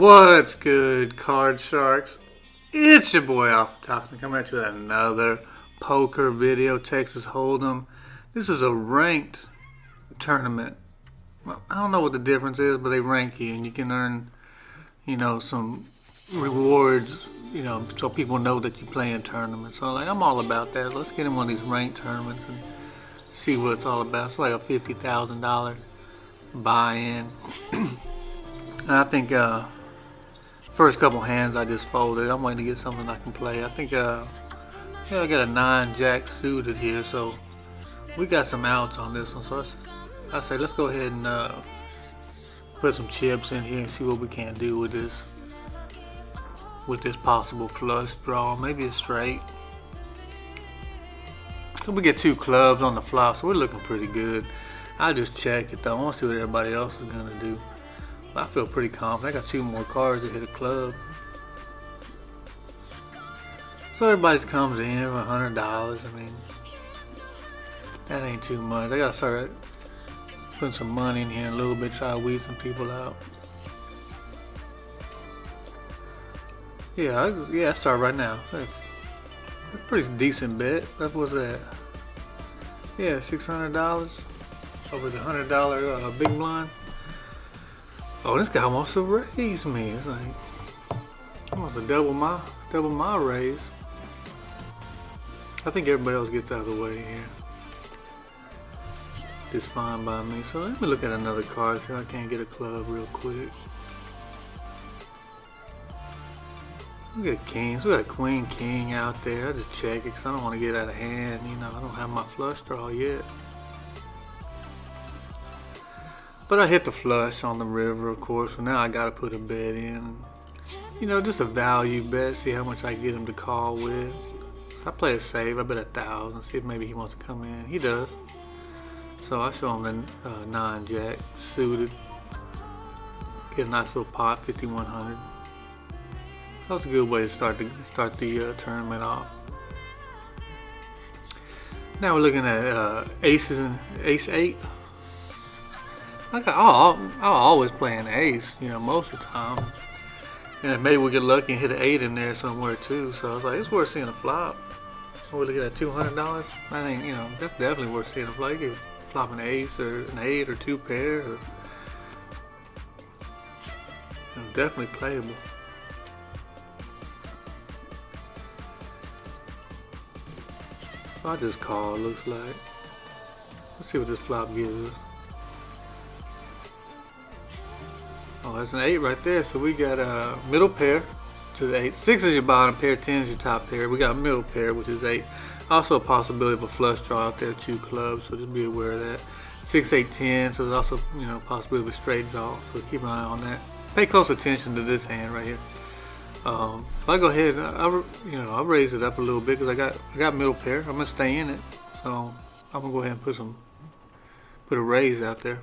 What's good, card sharks? It's your boy Alpha Toxin coming at you with another poker video, Texas Hold'em. This is a ranked tournament. Well, I don't know what the difference is, but they rank you and you can earn, some rewards, so people know that you play in tournaments. So I'm all about that. Let's get in one of these ranked tournaments and see what it's all about. It's like a $50,000 buy-in. And I think first couple hands I just folded. I'm waiting to get something I can play. I think I got a 9-jack suited here, so we got some outs on this one. So I say let's go ahead and put some chips in here and see what we can do with this possible flush draw. Maybe a straight. So we get 2 clubs on the flop, so we're looking pretty good. I'll just check it though. I want to see what everybody else is gonna do. I feel pretty confident. I got 2 more cards to hit a club. So everybody comes in for $100. I mean, that ain't too much. I gotta start putting some money in here in a little bit, try to weed some people out. I start right now. That's a pretty decent bet. That was that. Yeah, $600 over the $100 big blind. Oh, this guy wants to raise me. It's like he wants to double my raise. I think everybody else gets out of the way here. Just fine by me. So let me look at another card. See if I can't get a club real quick. We got kings. We got a queen king out there. I just check it because I don't want to get out of hand. I don't have my flush draw yet. But I hit the flush on the river, of course, so now I gotta put a bet in. Just a value bet, see how much I get him to call with. So I play a save, I bet 1,000, see if maybe he wants to come in. He does. So I show him the 9-jack suited. Get a nice little pot, 5,100. So that's a good way to start the tournament off. Now we're looking at aces and ace 8. I'll always play an ace, most of the time. And maybe we get lucky and hit an 8 in there somewhere too. So I was like, it's worth seeing a flop. We're looking at $200. That ain't, that's definitely worth seeing a flop. You could flop an ace or an 8 or 2 pair. Definitely playable. So I just call, it looks like. Let's see what this flop gives us. Oh, that's an 8 right there. So we got a middle pair to the 8. 6 is your bottom pair, 10 is your top pair. We got a middle pair, which is 8. Also a possibility of a flush draw out there, 2 clubs, so just be aware of that. 6, 8, 10, so there's also possibility of a straight draw, so keep an eye on that. Pay close attention to this hand right here. If I go ahead, I'll raise it up a little bit because I got middle pair. I'm gonna stay in it, so I'm gonna go ahead and put a raise out there.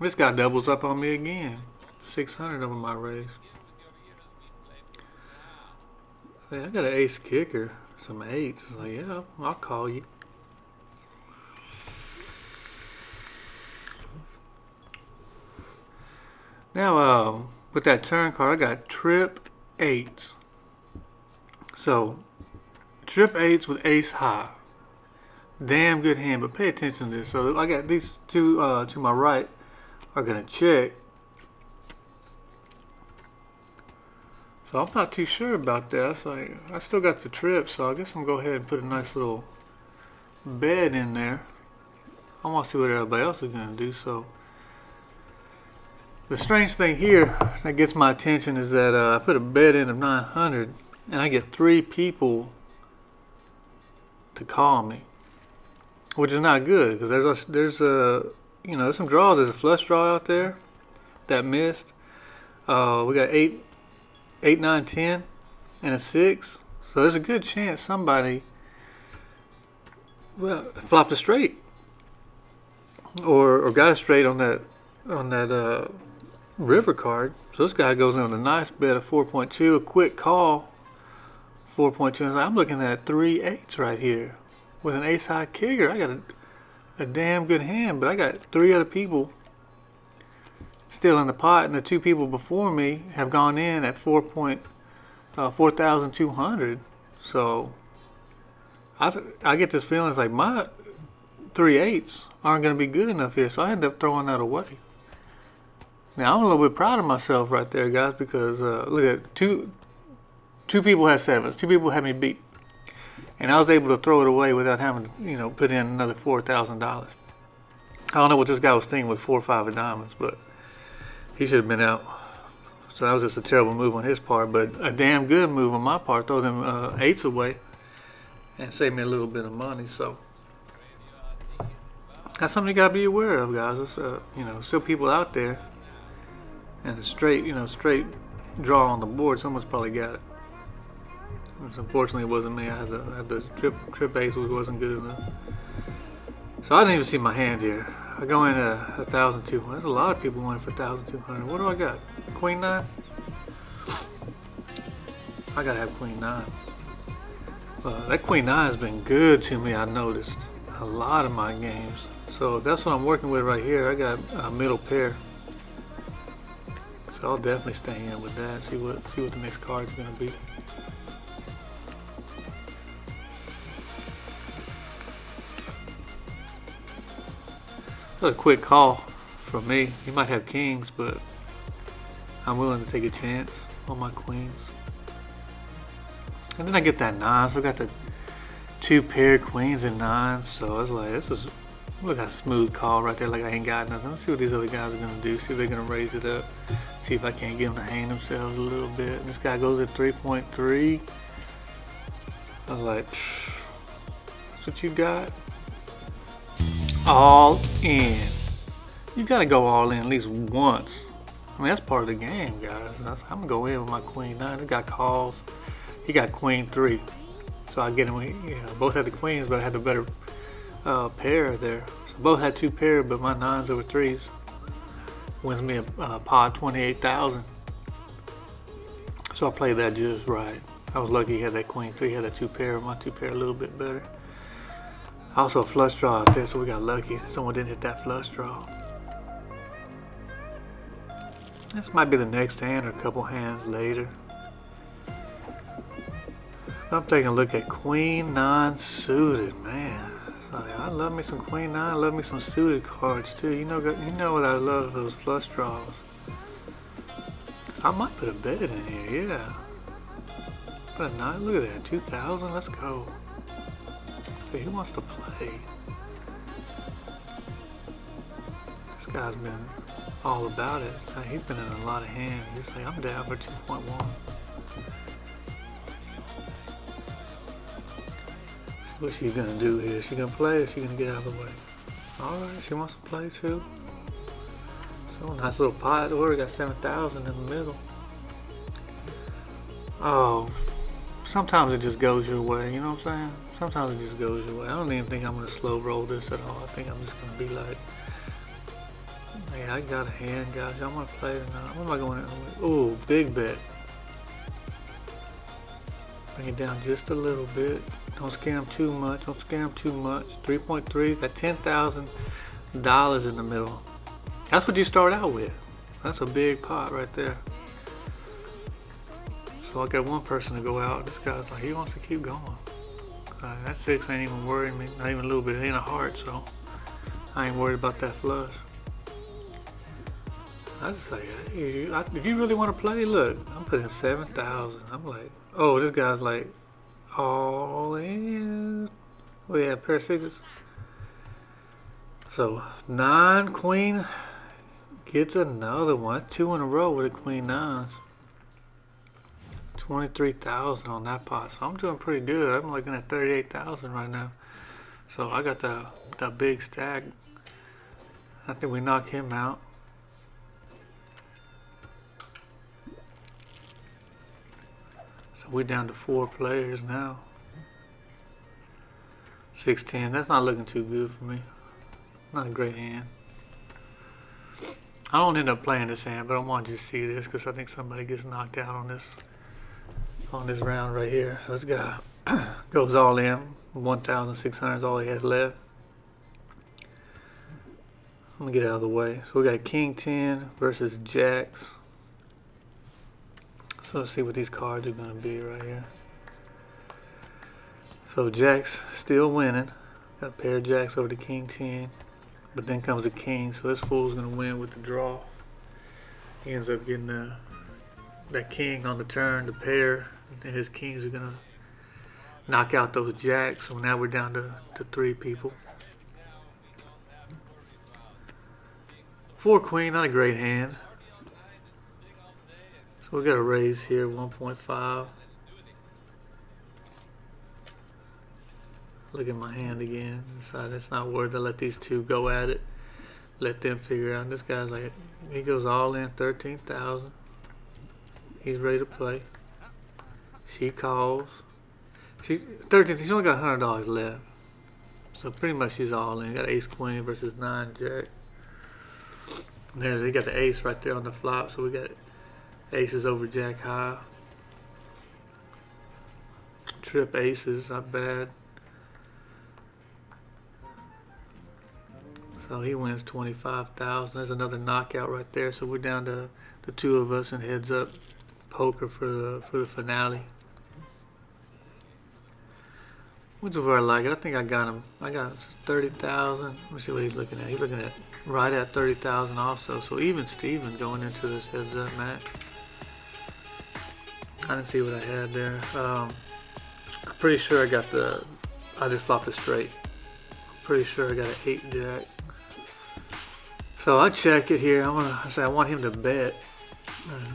This guy doubles up on me again. 600 over my raise. Hey, I got an ace kicker. Some 8s. It's like, yeah, I'll call you. Now, with that turn card, I got trip 8s. So, trip 8s with ace high. Damn good hand, but pay attention to this. So, I got these 2 to my right. Are gonna check. So I'm not too sure about that. It's like I still got the trip, so I guess I'm gonna go ahead and put a nice little bet in there. I want to see what everybody else is gonna do. So the strange thing here that gets my attention is that I put a bet in of 900 and I get 3 people to call me, which is not good because there's some draws. There's a flush draw out there that missed. We got 8, 9, 10, and a 6. So there's a good chance somebody flopped a straight or got a straight on that river card. So this guy goes in with a nice bet of 4.2, a quick call 4.2. I'm looking at 3 8s right here with an ace high kicker. I got a damn good hand, but I got 3 other people still in the pot, and the two people before me have gone in at 4,200. So I get this feeling it's like my 3/8 aren't going to be good enough here, so I end up throwing that away. Now I'm a little bit proud of myself right there, guys, because look at two people had sevens, two people had me beat, and I was able to throw it away without having to, put in another $4,000. I don't know what this guy was thinking with 4 or 5 of diamonds, but he should have been out. So that was just a terrible move on his part, but a damn good move on my part. Throw them 8s away and save me a little bit of money. So that's something you gotta be aware of, guys. There's still people out there, and straight draw on the board. Someone's probably got it. Unfortunately, it wasn't me. I had the trip ace, which wasn't good enough. So I didn't even see my hand here. I go in at 1,200. There's a lot of people going for 1,200. What do I got? Queen 9? I gotta have Queen 9. That Queen 9 has been good to me, I noticed. A lot of my games. So if that's what I'm working with right here, I got a middle pair. So I'll definitely stay in with that. See what the next card's gonna be. That's a quick call from me. He might have kings, but I'm willing to take a chance on my queens. And then I get that 9, so I got the 2 paired queens and 9s. So I was like, look at a smooth call right there, like I ain't got nothing. Let's see what these other guys are gonna do. See if they're gonna raise it up. See if I can't get them to hang themselves a little bit. And this guy goes at 3.3. I was like, that's what you got? All in. You gotta go all in at least once. I mean, that's part of the game, guys. I'm gonna go in with my Queen 9. This guy calls. He got Queen 3. So I get him. Both had the queens, but I had the better pair there. So both had 2 pairs, but my 9s over 3s wins me a pot 28,000. So I played that just right. I was lucky he had that Queen 3, he had that 2 pair. My 2 pair a little bit better. Also a flush draw out there, so we got lucky. Someone didn't hit that flush draw. This might be the next hand or a couple hands later. I'm taking a look at Queen 9 suited, man. I love me some Queen 9. I love me some suited cards too. You know what I love, those flush draws. So I might put a bet in here, yeah. Put a 9. Look at that, 2,000. Let's go. See who wants to play. This guy's been all about it. He's been in a lot of hands. He's like, I'm down for 2.1. What's she gonna do here? Is she gonna play or is she gonna get out of the way? Alright, she wants to play too. So nice little pot order, got 7,000 in the middle. Oh, sometimes it just goes your way, you know what I'm saying? Sometimes it just goes your way. I don't even think I'm gonna slow roll this at all. I think I'm just gonna be like, hey, I got a hand, guys. Y'all wanna play or not? What am I going to? Ooh, big bet. Bring it down just a little bit. Don't scare them too much. Don't scare them too much. 3.3, got $10,000 in the middle. That's what you start out with. That's a big pot right there. So I got one person to go out. This guy's like, he wants to keep going. That 6 ain't even worrying me. Not even a little bit. It ain't a heart, so I ain't worried about that flush. I just say, hey, if you really want to play, look, I'm putting 7,000. I'm like, oh, this guy's like, all in. We have pair of 6s. So 9 queen gets another one. That's 2 in a row with a queen 9s. 23,000 on that pot. So I'm doing pretty good. I'm looking at 38,000 right now. So I got that big stack. I think we knock him out. So we're down to 4 players now. 6-10. That's not looking too good for me. Not a great hand. I don't end up playing this hand, but I want you to see this because I think somebody gets knocked out on this round right here. So this guy goes all in. 1,600 is all he has left. Let me get out of the way. So we got King 10 versus Jacks. So let's see what these cards are going to be right here. So Jacks still winning. Got a pair of Jacks over to King 10. But then comes a King, so this fool's going to win with the draw. He ends up getting that King on the turn, the pair. And his Kings are going to knock out those Jacks. So now we're down to 3 people. 4 Queen, not a great hand. So we got a raise here, 1.5. Look at my hand again. Decide it's not worth it. Let these two go at it. Let them figure out. This guy's like, he goes all in, 13,000. He's ready to play. She calls. She's 13. She's only got $100 left. So pretty much she's all in. Got Ace Queen versus 9 Jack. There, they got the ace right there on the flop, so we got aces over Jack high. Trip aces, not bad. So he wins 25,000. There's another knockout right there. So we're down to the 2 of us and heads up poker for the finale. Which is where I like it. I think I got him. I got 30,000. Let me see what he's looking at. He's looking at right at 30,000 also. So even Steven's going into this heads up match. I didn't see what I had there. I'm pretty sure I got I just flopped a straight. I'm pretty sure I got an 8 Jack. So I check it here. I say I want him to bet.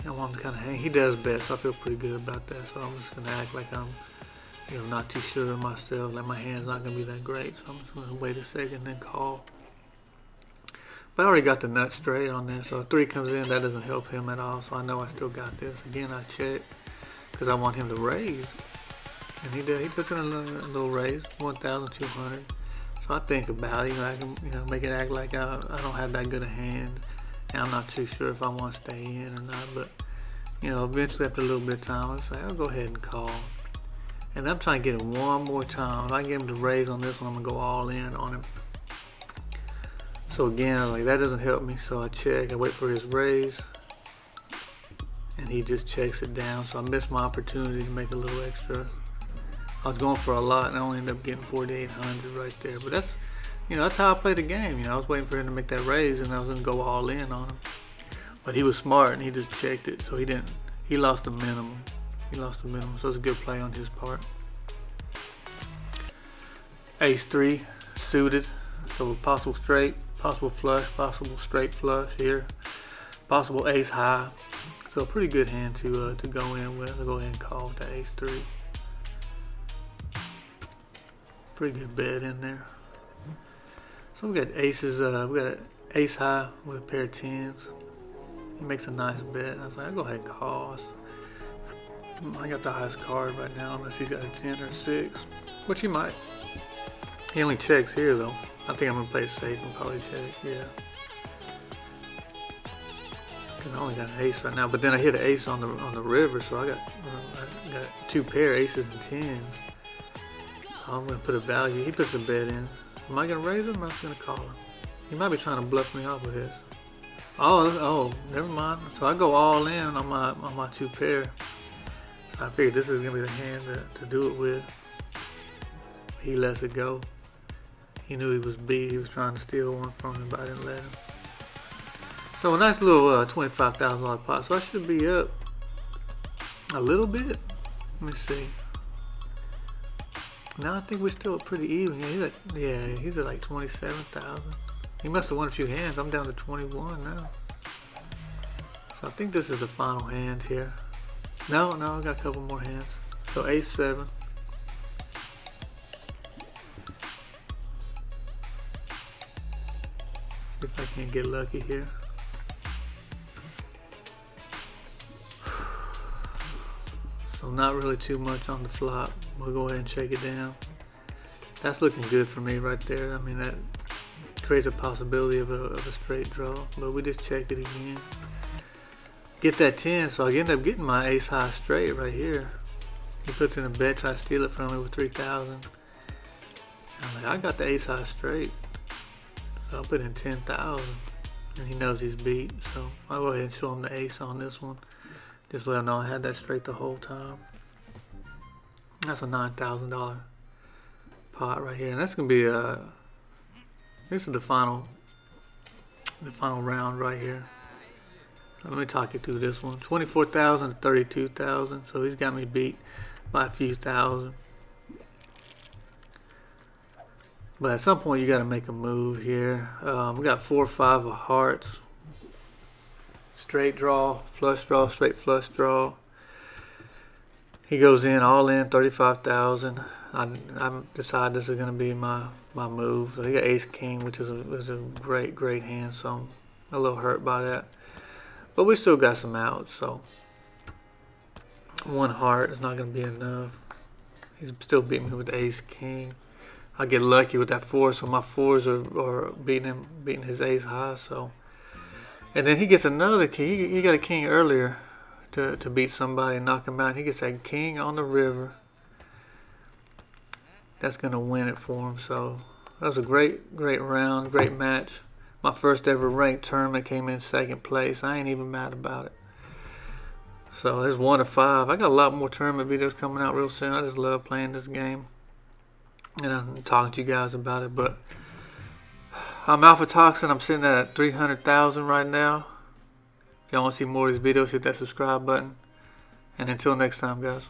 I want him to kind of hang. He does bet, so I feel pretty good about that. So I'm just gonna act like I'm, not too sure of myself. Like my hand's not gonna be that great. So I'm just gonna wait a second and then call. But I already got the nut straight on there. So if 3 comes in, that doesn't help him at all. So I know I still got this. Again, I check because I want him to raise, and he did. He puts in a little raise, 1,200. So I think about it, I can, make it act like I don't have that good a hand, and I'm not too sure if I want to stay in or not. But eventually after a little bit of time, I'll say I'll go ahead and call. And I'm trying to get him one more time. If I get him to raise on this one, I'm gonna go all in on him. So again, like that doesn't help me. So I check. I wait for his raise, and he just checks it down. So I missed my opportunity to make a little extra. I was going for a lot, and I only ended up getting 4,800 right there. But that's, that's how I play the game. I was waiting for him to make that raise, and I was gonna go all in on him. But he was smart, and he just checked it, so he didn't. He lost the minimum. He lost the minimum, so it's a good play on his part. Ace 3 suited, so possible straight, possible flush, possible straight flush here, possible ace high. So a pretty good hand to go in with. I'll go ahead and call with the Ace 3. Pretty good bet in there. So we got aces. We got an ace high with a pair of 10s. He makes a nice bet. I was like, I'll go ahead and call. I got the highest card right now, unless he's got a 10 or 6, which he might. He only checks here though. I think I'm gonna play it safe and probably check. Yeah. Cause I only got an ace right now, but then I hit an ace on the river, so I got 2 pair aces and 10s. I'm gonna put a value. He puts a bet in. Am I gonna raise him or am I just gonna call him? He might be trying to bluff me off with his. Oh, never mind. So I go all in on my 2 pair. So I figured this is gonna be the hand to do it with. He lets it go. He knew he was beat. He was trying to steal one from him, but I didn't let him. So a nice little $25,000 pot. So I should be up a little bit. Let me see. Now I think we're still pretty even. He's at like 27,000. He must have won a few hands. I'm down to 21 now. So I think this is the final hand here. No, I got a couple more hands. So Ace 7. See if I can get lucky here. So not really too much on the flop. We'll go ahead and check it down. That's looking good for me right there. I mean, that creates a possibility of a straight draw, but we just checked it again. Get that 10, so I end up getting my ace high straight right here. He puts in a bet, try to steal it from me with 3,000. I'm like, I got the ace high straight. So I'll put in 10,000, and he knows he's beat. So I'll go ahead and show him the ace on this one. Just let him know I had that straight the whole time. That's a $9,000 pot right here, and that's gonna be this is the final round right here. So let me talk you through this one. 24,000 to 32,000. So he's got me beat by a few thousand. But at some point you got to make a move here. We got 4 or 5 of hearts. Straight draw, flush draw, straight flush draw. He goes in all in 35,000. I decided this is going to be my move. So he got ace king, which is a great hand. So I'm a little hurt by that. But we still got some outs. So 1 heart is not going to be enough. He's still beating me with ace king. I get lucky with that 4, so my 4s are beating his ace high. So, and then he gets another king. He got a king earlier to beat somebody and knock him out. He gets that king on the river. That's gonna win it for him. So that was a great round, great match. My first ever ranked tournament, came in 2nd place. I ain't even mad about it. So there's 1 to 5. I got a lot more tournament videos coming out real soon. I just love playing this game. And I'm talking to you guys about it, but I'm Alpha Toxin. I'm sitting at 300,000 right now. If y'all want to see more of these videos, hit that subscribe button. And until next time, guys.